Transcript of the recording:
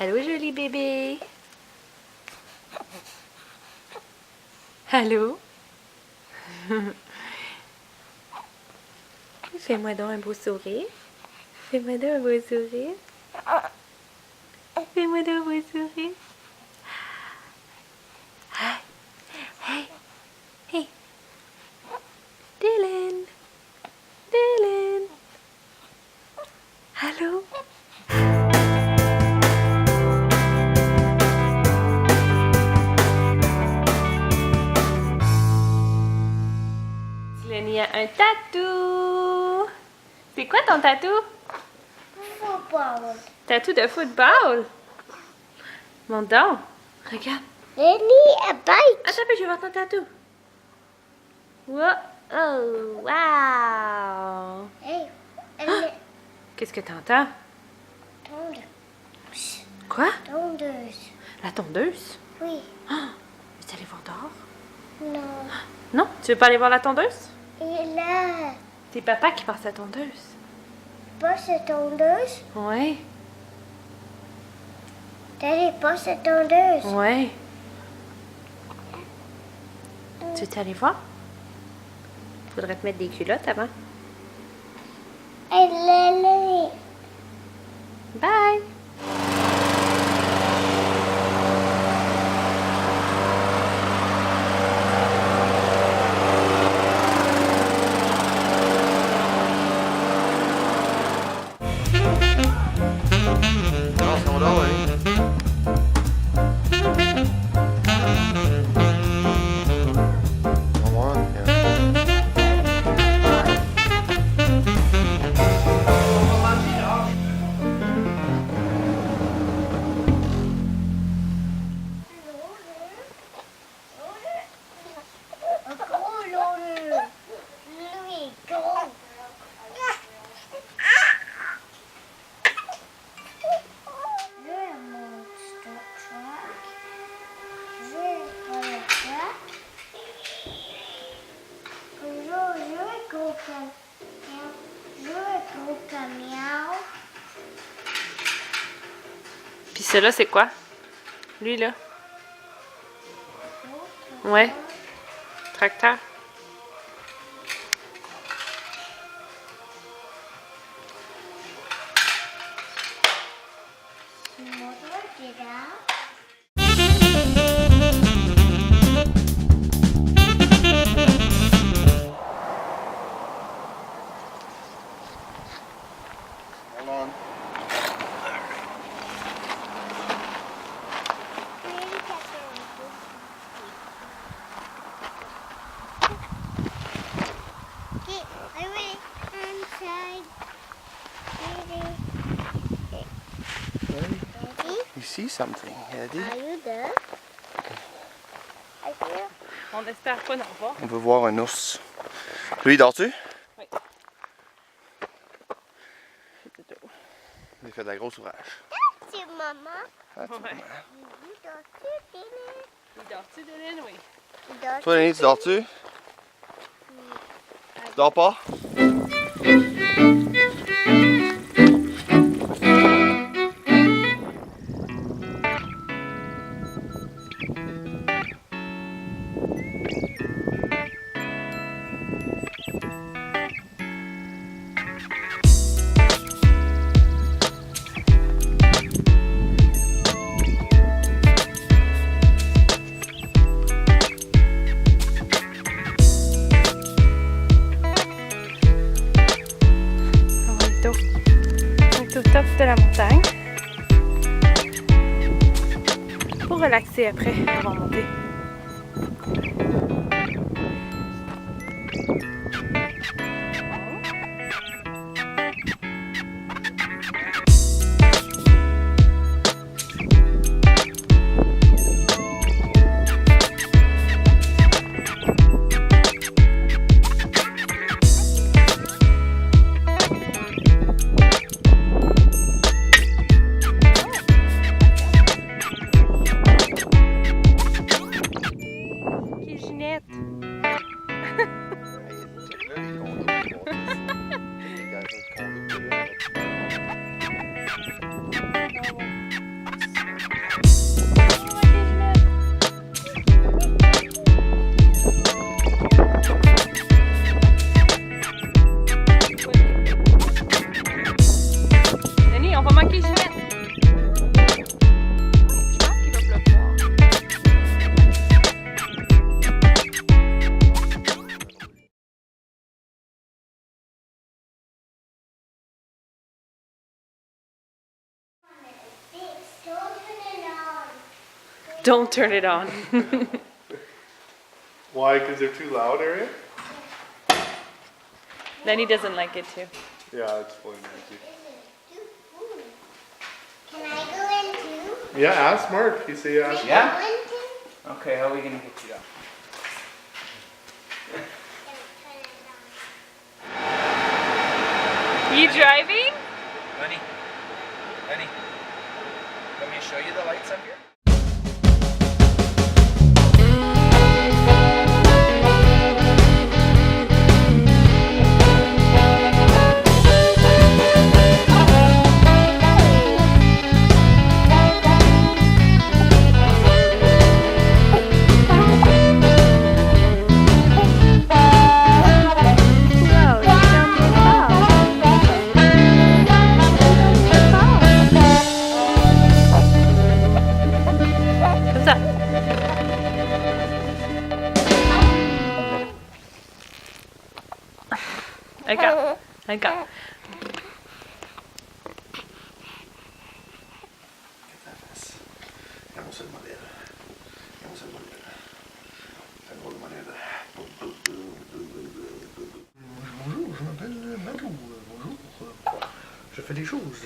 Allô, joli bébé. Allô? Fais-moi donc un beau sourire. Fais-moi donc un beau sourire. Fais-moi donc un beau sourire. Hey, hey. Dylan. Dylan. Allô? Lenny a un tatou. C'est quoi ton tatou? Football. Tatou de football? Mon don. Regarde. Lenny a bite. Attends, je vais voir ton tatou. Wow. Oh, wow. Hey, Qu'est-ce que t'entends? tondeuse. Quoi? Tondeuse. La tondeuse? Oui. Ah! Tu aller voir dehors? Non. Non? Tu veux pas aller voir la tondeuse? Et là, C'est papa qui passe la tondeuse. pas cette tondeuse. Ouais. T'allais pas cette tondeuse. Ouais. Tu veux aller voir? Faudrait te mettre des culottes avant. Et Lenny. Bye! Non, ça va là, oui. On va voir. Un gros loulou. Lui, gros. Je vais monster truck. Je vais faire le truck. Je vais go camion. Je vais go camion. Puis celui-là, c'est quoi? Lui, là? Ouais. Tracteur. Motor get out. Hold on. Okay, I went inside. Daddy, You see something, Eddie? are you there? I hear. On espère pas d'en voir. On veut voir un ours. Lui, dors-tu? Oui. Il a fait de la grosse ouvrage. C'est maman. Ah, tu Ouais. vois. Il dort-tu, Dylan? Il dort-tu, Dylan? Oui. Il dort-tu? Toi, Lenny, tu dors-tu? Tu dors pas? On est au top de la montagne. Pour relaxer après, avant de monter. Don't turn it on. Why? Because they're too loud, Ariel? Lenny doesn't like it too. Yeah, it's fully noisy. Can I go in too? Yeah, ask Mark. He say ask. Yeah? Go in too? Okay, how are we gonna get you down? You driving? Lenny, let me show you the lights up here. Comme ça. Regarde, regarde. Regardons ça le modèle. Regardons ça le modèle. C'est un gros modèle. Bonjour, je m'appelle Malou. Bonjour. Je fais des choses.